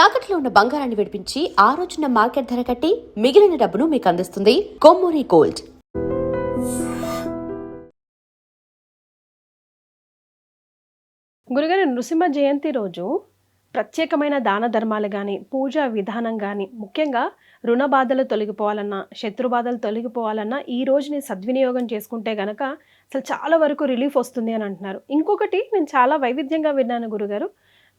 తాకట్లో ఉన్న బంగారాన్ని విడిపించి ఆ రోజున మార్కెట్ ధర కట్టి మిగిలిన డబ్బును మీకు అందిస్తుంది కొమ్మూరి గోల్డ్. గురుగారు, నృసింహ జయంతి రోజు ప్రత్యేకమైన దాన ధర్మాలు కానీ, పూజా విధానం కానీ, ముఖ్యంగా రుణ బాధలు తొలగిపోవాలన్నా, శత్రు బాధలు తొలగిపోవాలన్నా ఈ రోజుని సద్వినియోగం చేసుకుంటే గనక అసలు చాలా వరకు రిలీఫ్ వస్తుంది అని అంటున్నారు. ఇంకొకటి నేను చాలా వైవిధ్యంగా విన్నాను గురుగారు,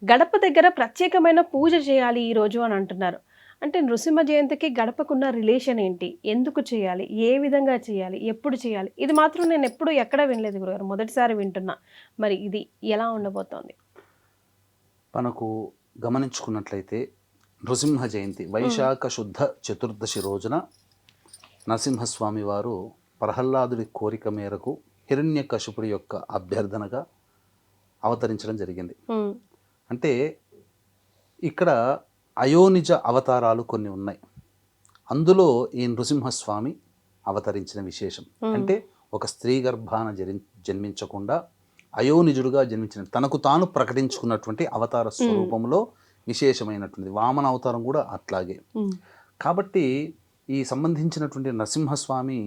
గడప దగ్గర ప్రత్యేకమైన పూజ చేయాలి ఈరోజు అని అంటున్నారు. అంటే నృసింహ జయంతికి గడపకున్న రిలేషన్ ఏంటి? ఎందుకు చేయాలి? ఏ విధంగా చేయాలి? ఎప్పుడు చేయాలి? ఇది మాత్రం నేను ఎప్పుడు ఎక్కడా వినలేదు గురుగారు, మొదటిసారి వింటున్నా. మరి ఇది ఎలా ఉండబోతోంది? మనకు గమనించుకున్నట్లయితే నృసింహ జయంతి వైశాఖ శుద్ధ చతుర్దశి రోజున నరసింహస్వామి వారు ప్రహ్లాదుడి కోరిక మేరకు హిరణ్యకశిపుడి యొక్క అభ్యర్థనగా అవతరించడం జరిగింది. అంటే ఇక్కడ అయోనిజ అవతారాలు కొన్ని ఉన్నాయి. అందులో ఈ నృసింహస్వామి అవతరించిన విశేషం అంటే ఒక స్త్రీ గర్భాన జన్మించకుండా అయోనిజుడుగా జన్మించిన తనకు తాను ప్రకటించుకున్నటువంటి అవతార స్వరూపంలో విశేషమైనటువంటిది. వామన అవతారం కూడా అట్లాగే. కాబట్టి ఈ సంబంధించినటువంటి నరసింహస్వామి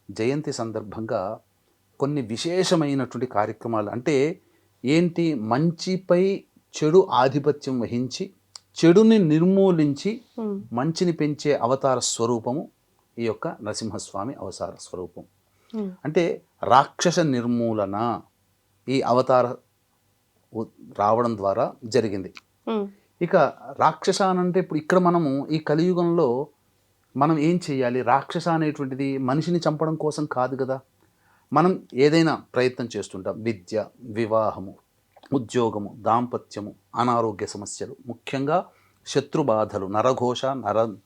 జయంతి సందర్భంగా కొన్ని విశేషమైనటువంటి కార్యక్రమాలు అంటే ఏంటి, మంచిపై చెడు ఆధిపత్యం వహించి చెడుని నిర్మూలించి మంచిని పెంచే అవతార స్వరూపము ఈ యొక్క నరసింహస్వామి అవతార స్వరూపం. అంటే రాక్షస నిర్మూలన ఈ అవతార రావడం ద్వారా జరిగింది. ఇక రాక్షస అంటే ఇప్పుడు ఇక్కడ మనము ఈ కలియుగంలో మనం ఏం చేయాలి? రాక్షస అనేటువంటిది మనిషిని చంపడం కోసం కాదు కదా. మనం ఏదైనా ప్రయత్నం చేస్తుంటాం. విద్య, వివాహము, ఉద్యోగము, దాంపత్యము, అనారోగ్య సమస్యలు, ముఖ్యంగా శత్రు బాధలు, నరఘోష,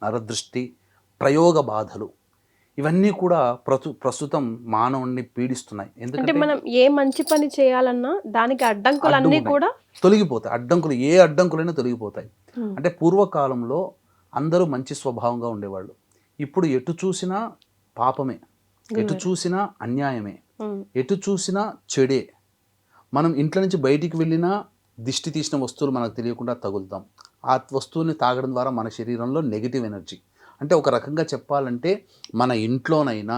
నరదృష్టి, ప్రయోగ బాధలు, ఇవన్నీ కూడా ప్రస్తుతం మానవుణ్ణి పీడిస్తున్నాయి. ఎందుకంటే మనం ఏ మంచి పని చేయాలన్నా దానికి అడ్డంకులన్నీ కూడా తొలగిపోతాయి. అడ్డంకులు, ఏ అడ్డంకులైనా తొలగిపోతాయి. అంటే పూర్వకాలంలో అందరూ మంచి స్వభావంగా ఉండేవాళ్ళు. ఇప్పుడు ఎటు చూసినా పాపమే, ఎటు చూసినా అన్యాయమే, ఎటు చూసినా చెడే. మనం ఇంట్లో నుంచి బయటికి వెళ్ళినా దిష్టి తీసిన వస్తువులు మనకు తెలియకుండా తగులుతాం. ఆ వస్తువుని తాగడం ద్వారా మన శరీరంలో నెగిటివ్ ఎనర్జీ, అంటే ఒక రకంగా చెప్పాలంటే మన ఇంట్లోనైనా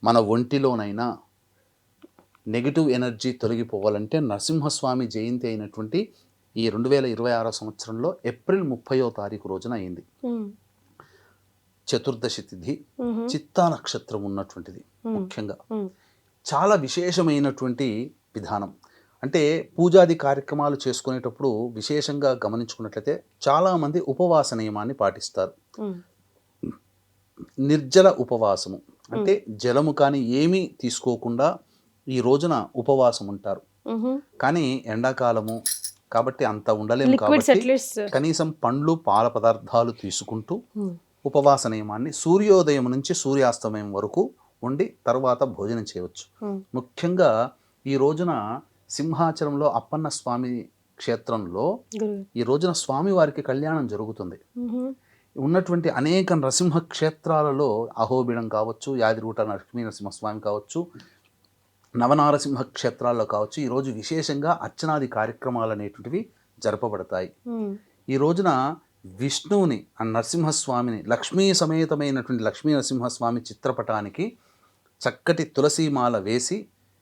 మన ఒంటిలోనైనా నెగిటివ్ ఎనర్జీ తొలగిపోవాలంటే నరసింహస్వామి జయంతి అయినటువంటి ఈ 2026 సంవత్సరంలో ఏప్రిల్ 30వ తారీఖు రోజున అయింది. చతుర్దశి తిథి, చిత్తా నక్షత్రం ఉన్నటువంటిది. ముఖ్యంగా చాలా విశేషమైనటువంటి విధానం. అంటే పూజాది కార్యక్రమాలు చేసుకునేటప్పుడు విశేషంగా గమనించుకున్నట్లయితే చాలామంది ఉపవాస నియమాన్ని పాటిస్తారు. నిర్జల ఉపవాసము అంటే జలము కానీ ఏమీ తీసుకోకుండా ఈ రోజున ఉపవాసం ఉంటారు. కానీ ఎండాకాలము కాబట్టి అంత ఉండలేము కాబట్టి కనీసం పండ్లు, పాల పదార్థాలు తీసుకుంటూ ఉపవాస నియమాన్ని సూర్యోదయం నుంచి సూర్యాస్తమయం వరకు ఉండి తర్వాత భోజనం చేయవచ్చు. ముఖ్యంగా ఈ రోజున సింహాచలంలో అప్పన్న స్వామి క్షేత్రంలో ఈ రోజున స్వామి వారికి కళ్యాణం జరుగుతుంది. ఉన్నటువంటి అనేక నరసింహ క్షేత్రాలలో అహోబిళం కావచ్చు, యాదిరూట లక్ష్మీ నరసింహస్వామి కావచ్చు, నవనారసింహ క్షేత్రాల్లో కావచ్చు, ఈరోజు విశేషంగా అర్చనాది కార్యక్రమాలు అనేటువంటివి జరపబడతాయి. ఈ రోజున విష్ణువుని, ఆ నరసింహస్వామిని, లక్ష్మీ సమేతమైనటువంటి లక్ష్మీ నరసింహస్వామి చిత్రపటానికి చక్కటి తులసీమాల వేసి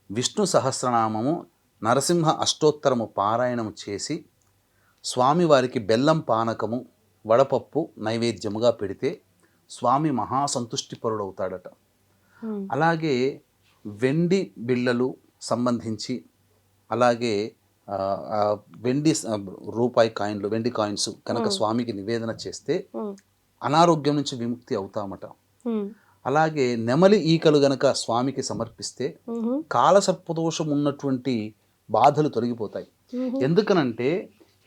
విష్ణు సహస్రనామము, నరసింహ అష్టోత్తరము పారాయణము చేసి స్వామివారికి బెల్లం పానకము, వడపప్పు నైవేద్యముగా పెడితే స్వామి మహాసంతుష్టి పరుడవుతాడట. అలాగే వెండి బిళ్ళలు సంబంధించి, అలాగే వెండి రూపాయి కాయిన్లు, వెండి కాయిన్స్ కనుక స్వామికి నివేదన చేస్తే అనారోగ్యం నుంచి విముక్తి అవుతామట. అలాగే నెమలి ఈకలు గనక స్వామికి సమర్పిస్తే కాలసర్పదోషం ఉన్నటువంటి బాధలు తొలగిపోతాయి. ఎందుకనంటే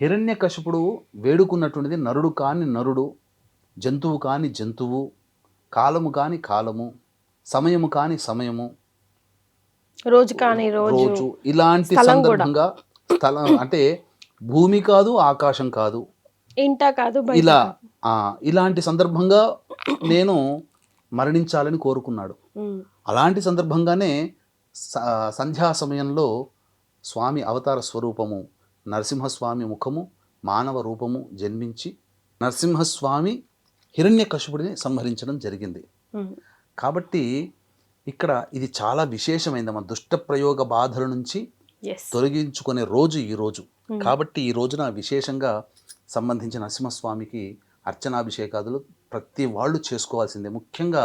హిరణ్యకశిపుడు వేడుకున్నటువంటిది నరుడు కాని నరుడు, జంతువు కాని జంతువు, కాలము కాని కాలము, సమయము కాని సమయము, రోజు కాని రోజు, ఇలాంటి సందర్భంగా స్థలం అంటే భూమి కాదు, ఆకాశం కాదు, ఇంట కాదు, ఇలాంటి సందర్భంగా నేను మరణించాలని కోరుకున్నాడు. అలాంటి సందర్భంగానే సంధ్యా సమయంలో స్వామి అవతార స్వరూపము నరసింహస్వామి ముఖము, మానవ రూపము జన్మించి నరసింహస్వామి హిరణ్యకశిపుడిని సంహరించడం జరిగింది. కాబట్టి ఇక్కడ ఇది చాలా విశేషమైందమ్మా. దుష్ట ప్రయోగ బాధల నుంచి తొలగించుకునే రోజు ఈ రోజు. కాబట్టి ఈ రోజున విశేషంగా సంబంధించిన నరసింహస్వామికి అర్చనాభిషేకాదులు ప్రతి వాళ్ళు చేసుకోవాల్సిందే. ముఖ్యంగా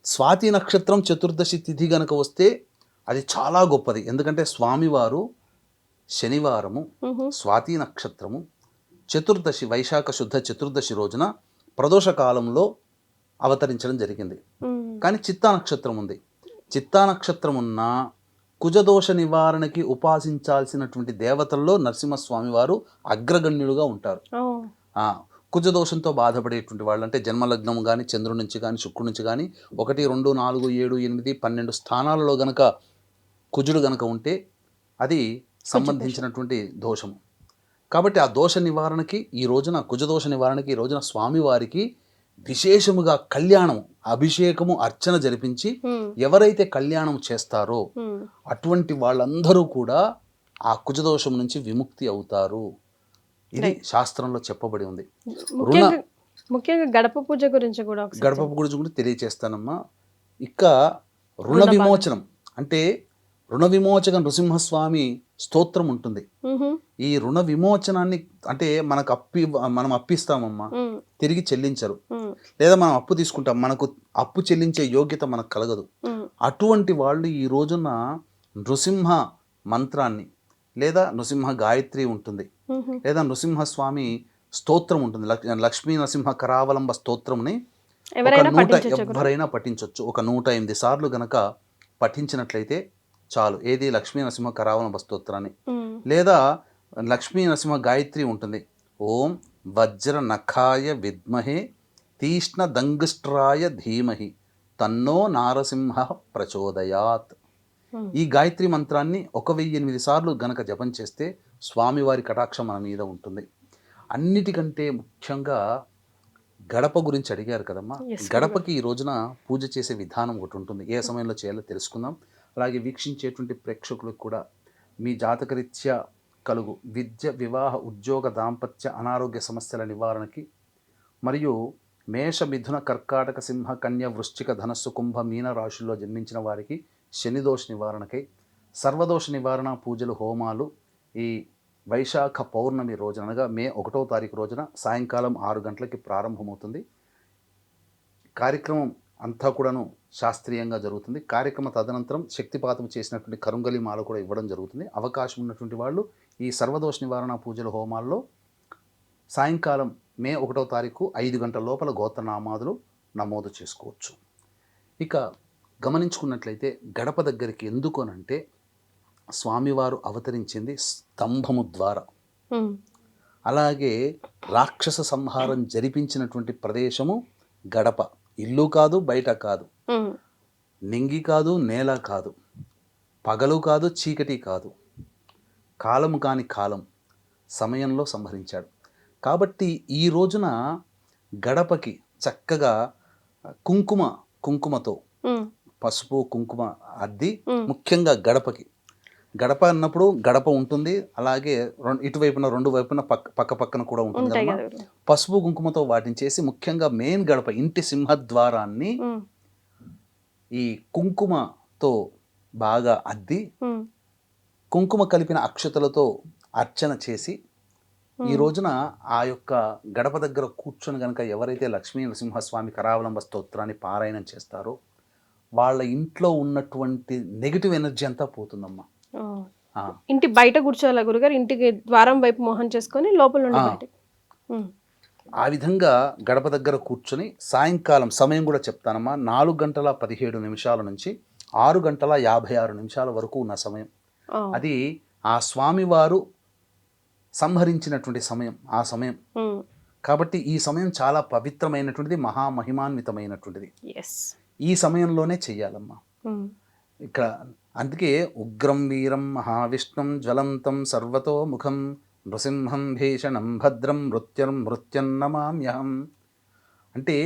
స్వాతి నక్షత్రం చతుర్దశి తిథి గనక వస్తే అది చాలా గొప్పది. ఎందుకంటే స్వామివారు శనివారము, స్వాతి నక్షత్రము, చతుర్దశి, వైశాఖ శుద్ధ చతుర్దశి రోజున ప్రదోష కాలంలో అవతరించడం జరిగింది. కానీ చిత్తా నక్షత్రం ఉంది. చిత్తా నక్షత్రం ఉన్న కుజదోష నివారణకి ఉపాసించాల్సినటువంటి దేవతల్లో నరసింహస్వామి వారు అగ్రగణ్యులుగా ఉంటారు. కుజదోషంతో బాధపడేటువంటి వాళ్ళు, అంటే జన్మలగ్నం కానీ చంద్రుడి నుంచి కానీ శుక్రుడి నుంచి కానీ 1, 2, 4, 7, 8, 12 స్థానాలలో గనక కుజుడు గనక ఉంటే అది సంబంధించినటువంటి దోషము. కాబట్టి ఆ దోష నివారణకి ఈ రోజున, కుజదోష నివారణకి ఈ రోజున స్వామివారికి విశేషముగా కళ్యాణం, అభిషేకము, అర్చన జరిపించి ఎవరైతే కళ్యాణం చేస్తారో అటువంటి వాళ్ళందరూ కూడా ఆ కుజదోషం నుంచి విముక్తి అవుతారు. ఇది శాస్త్రంలో చెప్పబడి ఉంది. ముఖ్యంగా గడప పూజ గురించి కూడా తెలియచేస్తానమ్మా. ఇక రుణ విమోచనం అంటే రుణ విమోచక నృసింహస్వామి స్తోత్రం ఉంటుంది. ఈ రుణ విమోచనాన్ని అంటే మనం అప్పిస్తామమ్మా, తిరిగి చెల్లించరు. లేదా మనం అప్పు తీసుకుంటాం, మనకు అప్పు చెల్లించే యోగ్యత మనకు కలగదు. అటువంటి వాళ్ళు ఈ రోజున నృసింహ మంత్రాన్ని, లేదా నృసింహ గాయత్రి ఉంటుంది, లేదా నృసింహస్వామి స్తోత్రం ఉంటుంది, లక్ష్మీ నరసింహ కరావలంబ స్తోత్రంని ఎవరైనా పఠించవచ్చు. ఒక 108 సార్లు గనక పఠించినట్లయితే చాలు. ఏది? లక్ష్మీ నరసింహ కరావలంబ స్తోత్రాన్ని. లేదా లక్ష్మీ నరసింహ గాయత్రి ఉంటుంది. ఓం వజ్ర నఖాయ విద్మహే తీష్ణ దంగస్ట్రాయ ధీమహి తన్నో నారసింహ ప్రచోదయాత్. ఈ గాయత్రి మంత్రాన్ని 1008 సార్లు గనక జపం చేస్తే స్వామివారి కటాక్షం మన మీద ఉంటుంది. అన్నిటికంటే ముఖ్యంగా గడప గురించి అడిగారు కదమ్మా. గడపకి ఈ రోజున పూజ చేసే విధానం ఒకటి ఉంటుంది. ఏ సమయంలో చేయాలో తెలుసుకుందాం. అలాగే వీక్షించేటువంటి ప్రేక్షకులకు కూడా మీ జాతకరీత్యా కలుగు విద్య, వివాహ, ఉద్యోగ, దాంపత్య, అనారోగ్య సమస్యల నివారణకి, మరియు మేష, మిథున, కర్కాటక, సింహ, కన్య, వృశ్చిక, ధనస్సు, కుంభ, మీన రాశుల్లో జన్మించిన వారికి శనిదోష నివారణకై సర్వదోష నివారణ పూజలు, హోమాలు ఈ వైశాఖ పౌర్ణమి రోజున, అనగా మే 1వ తారీఖు రోజున సాయంకాలం 6 గంటలకి ప్రారంభమవుతుంది. కార్యక్రమం అంతా కూడాను శాస్త్రీయంగా జరుగుతుంది. కార్యక్రమ తదనంతరం శక్తిపాతం చేసినటువంటి కరుంగలి మాల కూడా ఇవ్వడం జరుగుతుంది. అవకాశం ఉన్నటువంటి వాళ్ళు ఈ సర్వదోష నివారణ పూజల హోమాల్లో సాయంకాలం మే 1వ తారీఖు 5 గంటల లోపల గోత్రనామాదులు నమోదు చేసుకోవచ్చు. ఇక గమనించుకున్నట్లయితే గడప దగ్గరికి ఎందుకు అనంటే స్వామివారు అవతరించింది స్తంభము ద్వారా. అలాగే రాక్షస సంహారం జరిపించినటువంటి ప్రదేశము గడప. ఇల్లు కాదు, బయట కాదు, నింగి కాదు, నేల కాదు, పగలు కాదు, చీకటి కాదు, కాలము కాని కాలం సమయంలో సంహరించాడు. కాబట్టి ఈ రోజున గడపకి చక్కగా కుంకుమతో పసుపు, కుంకుమ అద్ది, ముఖ్యంగా గడప అన్నప్పుడు గడప ఉంటుంది. అలాగే ఇటువైపున 2 వైపున పక్క పక్కన కూడా ఉంటుంది. పసుపు కుంకుమతో వాటిని చేసి ముఖ్యంగా మెయిన్ గడప ఇంటి సింహద్వారాన్ని ఈ కుంకుమతో బాగా అద్ది, కుంకుమ కలిపిన అక్షతలతో అర్చన చేసి ఈ రోజున ఆ యొక్క గడప దగ్గర కూర్చొని గనక ఎవరైతే లక్ష్మీ నరసింహస్వామి కరావలంబ స్తోత్రాన్ని పారాయణం చేస్తారో వాళ్ళ ఇంట్లో ఉన్నటువంటి నెగిటివ్ ఎనర్జీ అంతా పోతుందమ్మా. ఇంటి బయట కూర్చోవాలా గురుగారు? ఇంటికి ద్వారం వైపు మోహం చేసుకొని లోపల నుండి బయట ఆ విధంగా గడప దగ్గర కూర్చొని సాయంకాలం సమయం కూడా చెప్తానమ్మా. 4:17 నుంచి 6:56 వరకు ఉన్న సమయం. అది ఆ స్వామివారు సంహరించినటువంటి సమయం, ఆ సమయం. కాబట్టి ఈ సమయం చాలా పవిత్రమైనటువంటిది, మహామహిమాన్వితమైనటువంటిది. ఈ సమయంలోనే చెయ్యాలమ్మా. ఇక్కడ అందుకే ఉగ్రం వీరం మహావిష్ణుం జ్వలంతం సర్వతో ముఖం నృసింహం భీషణం భద్రం మృత్యం నమామ్యహం. అంటే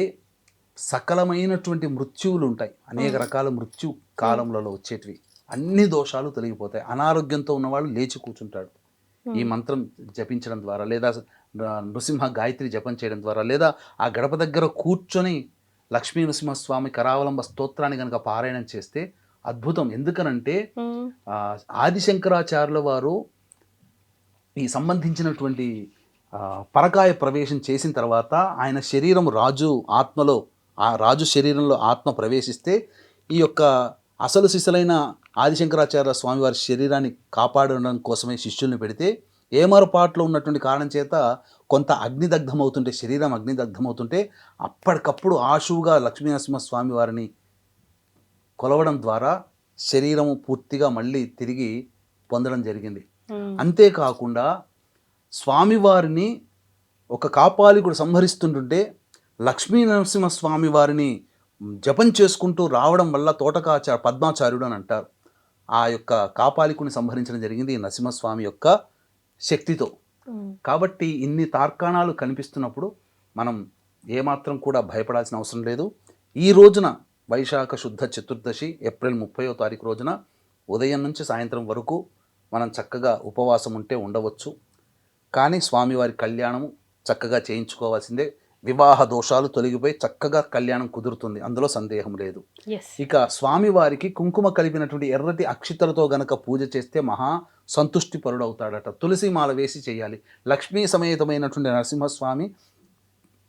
సకలమైనటువంటి మృత్యువులు ఉంటాయి, అనేక రకాల మృత్యు కాలంలో వచ్చేటివి. అన్ని దోషాలు తొలగిపోతాయి. అనారోగ్యంతో ఉన్నవాళ్ళు లేచి కూర్చుంటాడు ఈ మంత్రం జపించడం ద్వారా, లేదా నృసింహ గాయత్రి జపం చేయడం ద్వారా, లేదా ఆ గడప దగ్గర కూర్చొని లక్ష్మీ నృసింహస్వామి కరావలంబ స్తోత్రాన్ని కనుక పారాయణం చేస్తే అద్భుతం. ఎందుకనంటే ఆదిశంకరాచార్యుల వారు ఈ సంబంధించినటువంటి పరకాయ ప్రవేశం చేసిన తర్వాత ఆయన శరీరం రాజు ఆత్మలో, ఆ రాజు శరీరంలో ఆత్మ ప్రవేశిస్తే ఈ యొక్క అసలు సిసలైన ఆదిశంకరాచార్య స్వామివారి శరీరాన్ని కాపాడడం కోసమే శిష్యుల్ని పెడితే ఏమరపాట్లో ఉన్నటువంటి కారణం చేత కొంత అగ్నిదగ్ధమవుతుంటే, శరీరం అగ్నిదగ్ధమవుతుంటే అప్పటికప్పుడు ఆశువుగా లక్ష్మీనరసింహ స్వామి వారిని కొలవడం ద్వారా శరీరము పూర్తిగా మళ్ళీ తిరిగి పొందడం జరిగింది. అంతేకాకుండా స్వామివారిని ఒక కాపాలికుడు సంహరిస్తుంటుంటే లక్ష్మీ నరసింహస్వామి వారిని జపం చేసుకుంటూ రావడం వల్ల పద్మాచార్యుడు అని అంటారు. ఆ యొక్క కాపాలికుని సంహరించడం జరిగింది ఈ నరసింహస్వామి యొక్క శక్తితో. కాబట్టి ఇన్ని తార్కాణాలు కనిపిస్తున్నప్పుడు మనం ఏమాత్రం కూడా భయపడాల్సిన అవసరం లేదు. ఈ రోజున వైశాఖ శుద్ధ చతుర్దశి ఏప్రిల్ 30వ తారీఖు రోజున ఉదయం నుంచి సాయంత్రం వరకు మనం చక్కగా ఉపవాసం ఉంటే ఉండవచ్చు. కానీ స్వామివారి కళ్యాణము చక్కగా చేయించుకోవాల్సిందే. వివాహ దోషాలు తొలగిపోయి చక్కగా కళ్యాణం కుదురుతుంది, అందులో సందేహం లేదు. ఇక స్వామివారికి కుంకుమ కలిపినటువంటి ఎర్రటి అక్షితలతో గనక పూజ చేస్తే మహా సంతుష్టి పరుడవుతాడట. తులసి మాల వేసి చేయాలి. లక్ష్మీ సమేతమైనటువంటి నరసింహస్వామి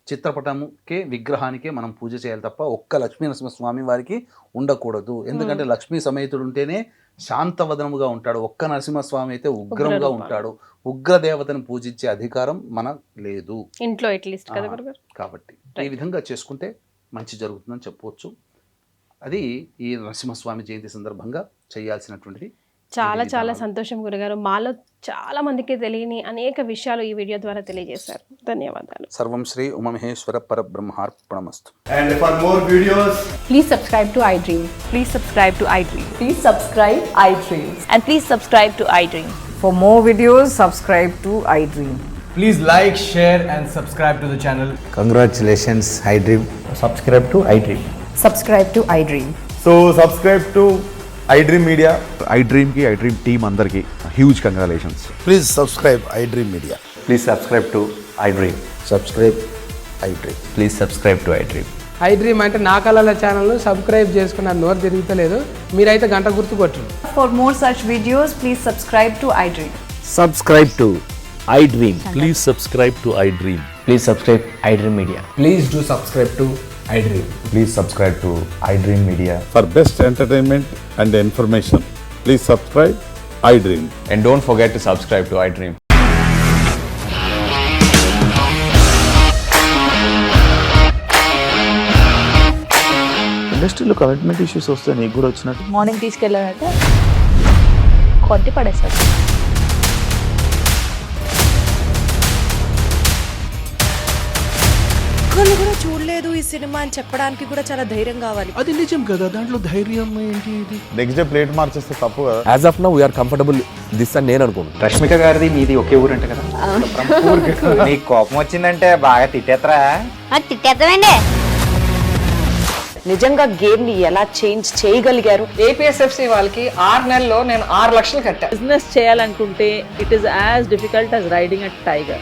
చిత్రపటముకే విగ్రహానికే మనం పూజ చేయాలి తప్ప ఒక్క లక్ష్మీ నరసింహస్వామి వారికి ఉండకూడదు. ఎందుకంటే లక్ష్మీ సమేతుడు ఉంటేనే శాంతవదనముగా ఉంటాడు. ఒక్క నరసింహస్వామి అయితే ఉగ్రముగా ఉంటాడు. ఉగ్ర దేవతను పూజించే అధికారం మనకు లేదు ఇంట్లో అట్లీస్ట్. కాబట్టి ఈ విధంగా చేసుకుంటే మంచి జరుగుతుందని చెప్పవచ్చు. అది ఈ నరసింహస్వామి జయంతి సందర్భంగా చేయాల్సినటువంటిది. చాలా చాలా సంతోషం గురుగారు. మాలో చాలా మందికి తెలియని అనేక విషయాలు ఈ వీడియో ద్వారా తెలియజేశారు. ధన్యవాదాలు. సర్వం Shri Umamaheshwara పరబ్రహ్మార్పణమస్తు. And for more videos, Please subscribe to iDream. Please subscribe to iDream. Please subscribe iDream. And please subscribe to iDream. For more videos, subscribe to iDream. please like, share and subscribe to the channel. Congratulations, iDream. Subscribe to iDream. Subscribe to iDream. So subscribe to iDream Media. iDream ki iDream team andarki huge congratulations. Please subscribe iDream Media. Please subscribe to iDream. Subscribe iDream. Please subscribe to iDream. iDream అంటే నా కళల ఛానల్ను subscribe చేసుకున్న నోరు తిరుగుతలేదు. మీరైతే గంట గుర్తు కొట్టండి. For more such videos, please subscribe to iDream. Subscribe to iDream. Please subscribe to iDream. Please subscribe iDream Media. Please do subscribe to iDream. Please subscribe to iDream Media. For best entertainment and information, please subscribe iDream. And don't forget to subscribe to iDream. ఇండస్ట్రీలో commitment issues వస్తే నీకు కూడా వచ్చినట్టు morning తీసుకెళ్ళారంటే కొట్టి పడేస్తారు. ఒక్కళ్ళు కూడా చూడలేదు ఈ సినిమా అని చెప్పడానికి కూడా చాలా ధైర్యం కావాలి. అది నిజం కదా, దాంట్లో ధైర్యం ఏంటి? నెక్స్ట్ డే ప్లేట్ మార్చేస్తే తప్పు కదా. As of now we are comfortable this అని నేను అనుకుంటున్నాను. రష్మిక గారిది మీది ఒకే ఊరు అంట కదా. నీకు కోపం వచ్చిందంటే బాగా తిట్టేత్తరా? తిట్టేద్దామండి. నిజంగా గేమ్ ని ఎలా చేంజ్ చేయగలిగారు? ఏపీఎస్ఎఫ్సి వాళ్ళకి 6 నెలల్లో నేను 6 లక్షలు కట్టా. బిజినెస్ చేయాలనుకుంటే it is as difficult as riding a tiger.